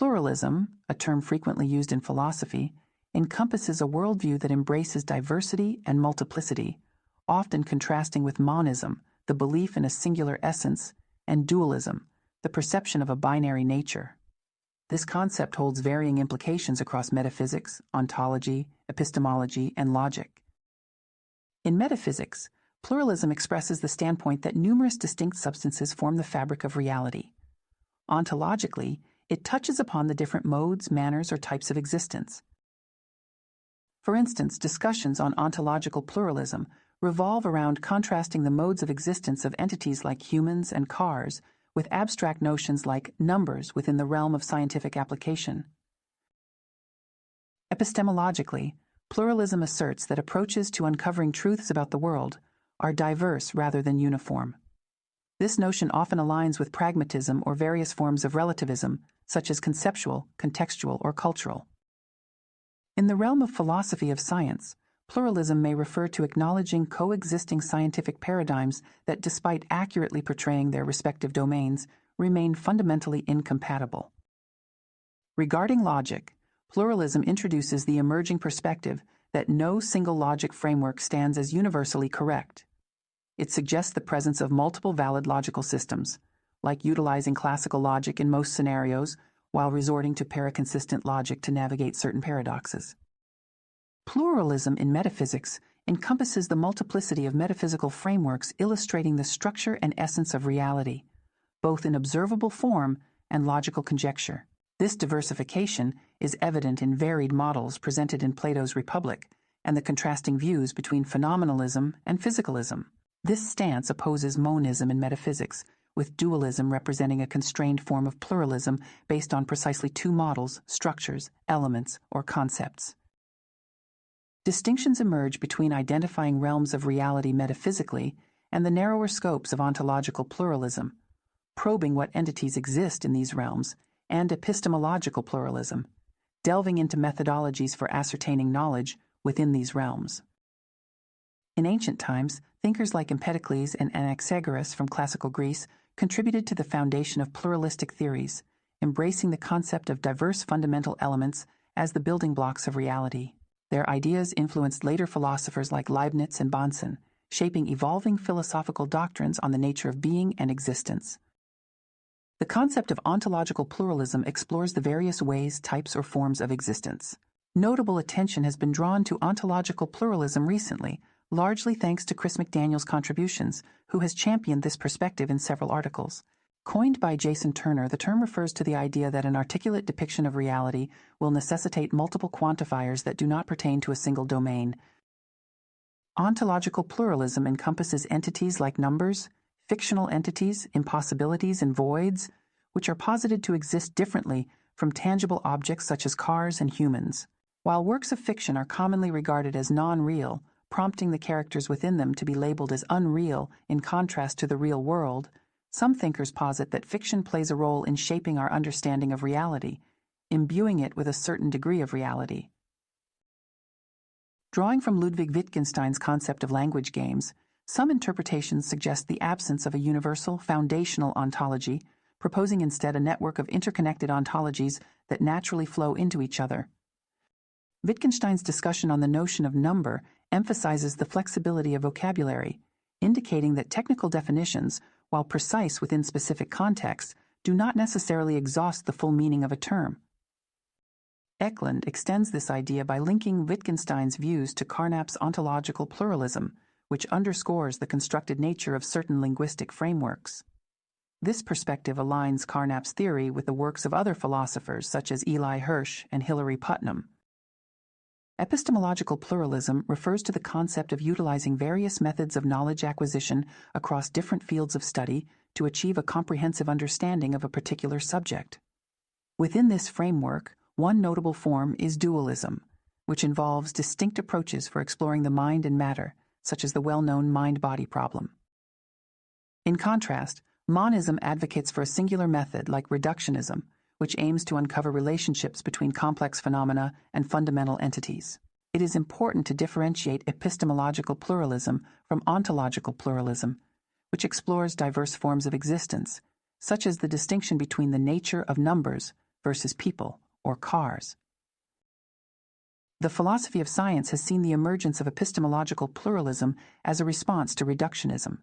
Pluralism, a term frequently used in philosophy, encompasses a worldview that embraces diversity and multiplicity, often contrasting with monism, the belief in a singular essence, and dualism, the perception of a binary nature. This concept holds varying implications across metaphysics, ontology, epistemology, and logic. In metaphysics, pluralism expresses the standpoint that numerous distinct substances form the fabric of reality. Ontologically, it touches upon the different modes, manners, or types of existence. For instance, discussions on ontological pluralism revolve around contrasting the modes of existence of entities like humans and cars with abstract notions like numbers within the realm of scientific application. Epistemologically, pluralism asserts that approaches to uncovering truths about the world are diverse rather than uniform. This notion often aligns with pragmatism or various forms of relativism, such as conceptual, contextual, or cultural. In the realm of philosophy of science, pluralism may refer to acknowledging coexisting scientific paradigms that, despite accurately portraying their respective domains, remain fundamentally incompatible. Regarding logic, pluralism introduces the emerging perspective that no single logic framework stands as universally correct. It suggests the presence of multiple valid logical systems, like utilizing classical logic in most scenarios while resorting to paraconsistent logic to navigate certain paradoxes. Pluralism in metaphysics encompasses the multiplicity of metaphysical frameworks illustrating the structure and essence of reality, both in observable form and logical conjecture. This diversification is evident in varied models presented in Plato's Republic and the contrasting views between phenomenalism and physicalism. This stance opposes monism in metaphysics, with dualism representing a constrained form of pluralism based on precisely two models, structures, elements, or concepts. Distinctions emerge between identifying realms of reality metaphysically and the narrower scopes of ontological pluralism, probing what entities exist in these realms, and epistemological pluralism, delving into methodologies for ascertaining knowledge within these realms. In ancient times, thinkers like Empedocles and Anaxagoras from classical Greece contributed to the foundation of pluralistic theories, embracing the concept of diverse fundamental elements as the building blocks of reality. Their ideas influenced later philosophers like Leibniz and Bunsen, shaping evolving philosophical doctrines on the nature of being and existence. The concept of ontological pluralism explores the various ways, types, or forms of existence. Notable attention has been drawn to ontological pluralism recently, largely thanks to Chris McDaniel's contributions, who has championed this perspective in several articles. Coined by Jason Turner, the term refers to the idea that an articulate depiction of reality will necessitate multiple quantifiers that do not pertain to a single domain. Ontological pluralism encompasses entities like numbers, fictional entities, impossibilities, and voids, which are posited to exist differently from tangible objects such as cars and humans. While works of fiction are commonly regarded as non-real, prompting the characters within them to be labeled as unreal in contrast to the real world, some thinkers posit that fiction plays a role in shaping our understanding of reality, imbuing it with a certain degree of reality. Drawing from Ludwig Wittgenstein's concept of language games, some interpretations suggest the absence of a universal, foundational ontology, proposing instead a network of interconnected ontologies that naturally flow into each other. Wittgenstein's discussion on the notion of number emphasizes the flexibility of vocabulary, indicating that technical definitions, while precise within specific contexts, do not necessarily exhaust the full meaning of a term. Eklund extends this idea by linking Wittgenstein's views to Carnap's ontological pluralism, which underscores the constructed nature of certain linguistic frameworks. This perspective aligns Carnap's theory with the works of other philosophers such as Eli Hirsch and Hilary Putnam. Epistemological pluralism refers to the concept of utilizing various methods of knowledge acquisition across different fields of study to achieve a comprehensive understanding of a particular subject. Within this framework, one notable form is dualism, which involves distinct approaches for exploring the mind and matter, such as the well-known mind-body problem. In contrast, monism advocates for a singular method like reductionism, which aims to uncover relationships between complex phenomena and fundamental entities. It is important to differentiate epistemological pluralism from ontological pluralism, which explores diverse forms of existence, such as the distinction between the nature of numbers versus people or cars. The philosophy of science has seen the emergence of epistemological pluralism as a response to reductionism,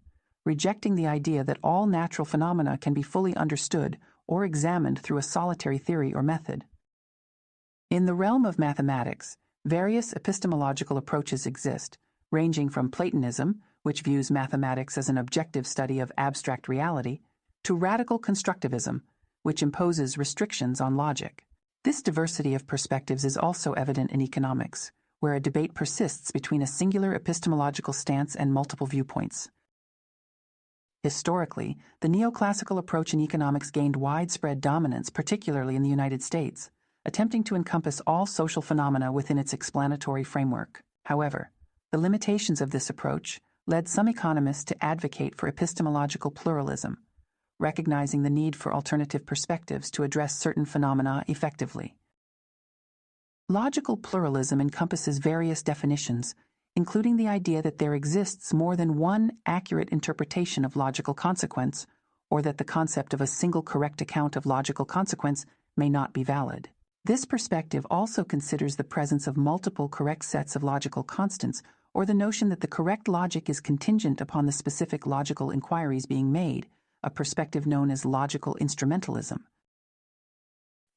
rejecting the idea that all natural phenomena can be fully understood or examined through a solitary theory or method. In the realm of mathematics, various epistemological approaches exist, ranging from Platonism, which views mathematics as an objective study of abstract reality, to radical constructivism, which imposes restrictions on logic. This diversity of perspectives is also evident in economics, where a debate persists between a singular epistemological stance and multiple viewpoints. Historically, the neoclassical approach in economics gained widespread dominance, particularly in the United States, attempting to encompass all social phenomena within its explanatory framework. However, the limitations of this approach led some economists to advocate for epistemological pluralism, recognizing the need for alternative perspectives to address certain phenomena effectively. Logical pluralism encompasses various definitions, including the idea that there exists more than one accurate interpretation of logical consequence, or that the concept of a single correct account of logical consequence may not be valid. This perspective also considers the presence of multiple correct sets of logical constants, or the notion that the correct logic is contingent upon the specific logical inquiries being made, a perspective known as logical instrumentalism.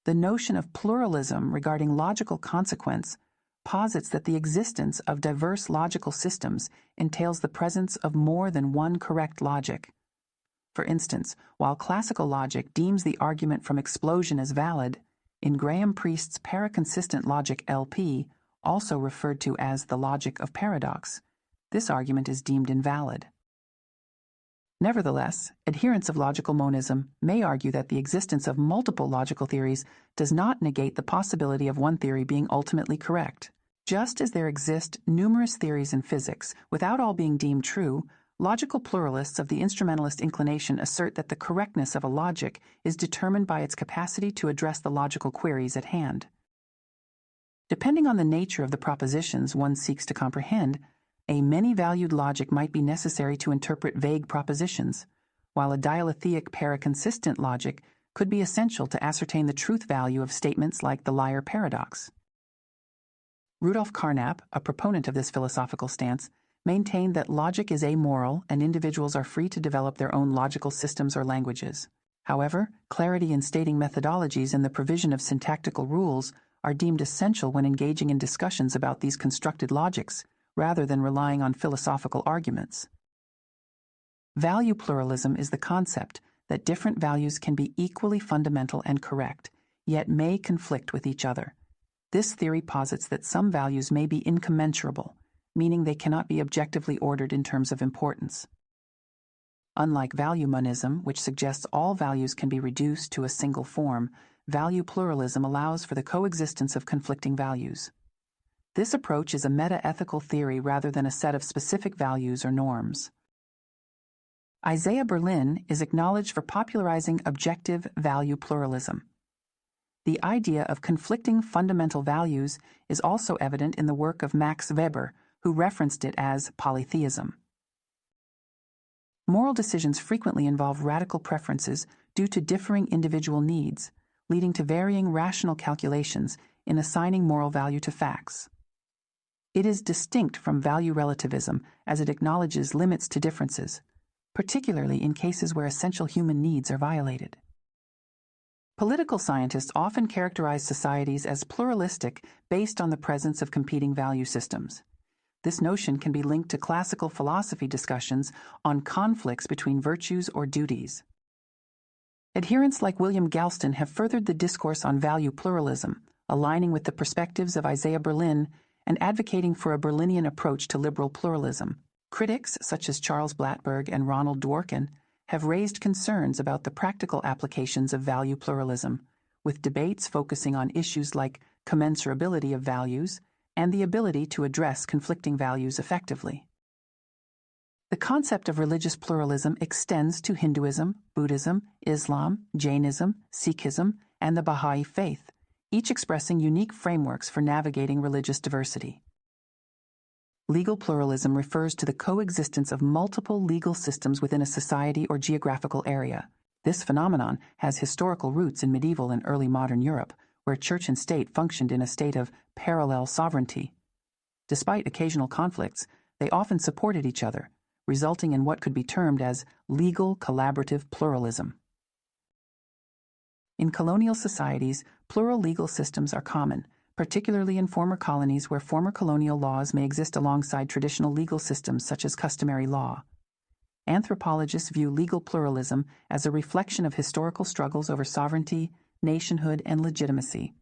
The notion of pluralism regarding logical consequence posits that the existence of diverse logical systems entails the presence of more than one correct logic. For instance, while classical logic deems the argument from explosion as valid, in Graham Priest's paraconsistent logic LP, also referred to as the logic of paradox, this argument is deemed invalid. Nevertheless, adherents of logical monism may argue that the existence of multiple logical theories does not negate the possibility of one theory being ultimately correct. Just as there exist numerous theories in physics without all being deemed true, logical pluralists of the instrumentalist inclination assert that the correctness of a logic is determined by its capacity to address the logical queries at hand. Depending on the nature of the propositions one seeks to comprehend, a many-valued logic might be necessary to interpret vague propositions, while a dialethic paraconsistent logic could be essential to ascertain the truth value of statements like the liar paradox. Rudolf Carnap, a proponent of this philosophical stance, maintained that logic is amoral and individuals are free to develop their own logical systems or languages. However, clarity in stating methodologies and the provision of syntactical rules are deemed essential when engaging in discussions about these constructed logics, rather than relying on philosophical arguments. Value pluralism is the concept that different values can be equally fundamental and correct, yet may conflict with each other. This theory posits that some values may be incommensurable, meaning they cannot be objectively ordered in terms of importance. Unlike value monism, which suggests all values can be reduced to a single form, value pluralism allows for the coexistence of conflicting values. This approach is a meta-ethical theory rather than a set of specific values or norms. Isaiah Berlin is acknowledged for popularizing objective value pluralism. The idea of conflicting fundamental values is also evident in the work of Max Weber, who referenced it as polytheism. Moral decisions frequently involve radical preferences due to differing individual needs, leading to varying rational calculations in assigning moral value to facts. It is distinct from value relativism as it acknowledges limits to differences, particularly in cases where essential human needs are violated. Political scientists often characterize societies as pluralistic based on the presence of competing value systems. This notion can be linked to classical philosophy discussions on conflicts between virtues or duties. Adherents like William Galston have furthered the discourse on value pluralism, aligning with the perspectives of Isaiah Berlin and advocating for a Berlinian approach to liberal pluralism. Critics, such as Charles Blattberg and Ronald Dworkin, have raised concerns about the practical applications of value pluralism, with debates focusing on issues like commensurability of values and the ability to address conflicting values effectively. The concept of religious pluralism extends to Hinduism, Buddhism, Islam, Jainism, Sikhism, and the Baha'i faith, each expressing unique frameworks for navigating religious diversity. Legal pluralism refers to the coexistence of multiple legal systems within a society or geographical area. This phenomenon has historical roots in medieval and early modern Europe, where church and state functioned in a state of parallel sovereignty. Despite occasional conflicts, they often supported each other, resulting in what could be termed as legal collaborative pluralism. In colonial societies, plural legal systems are common, particularly in former colonies where former colonial laws may exist alongside traditional legal systems such as customary law. Anthropologists view legal pluralism as a reflection of historical struggles over sovereignty, nationhood, and legitimacy.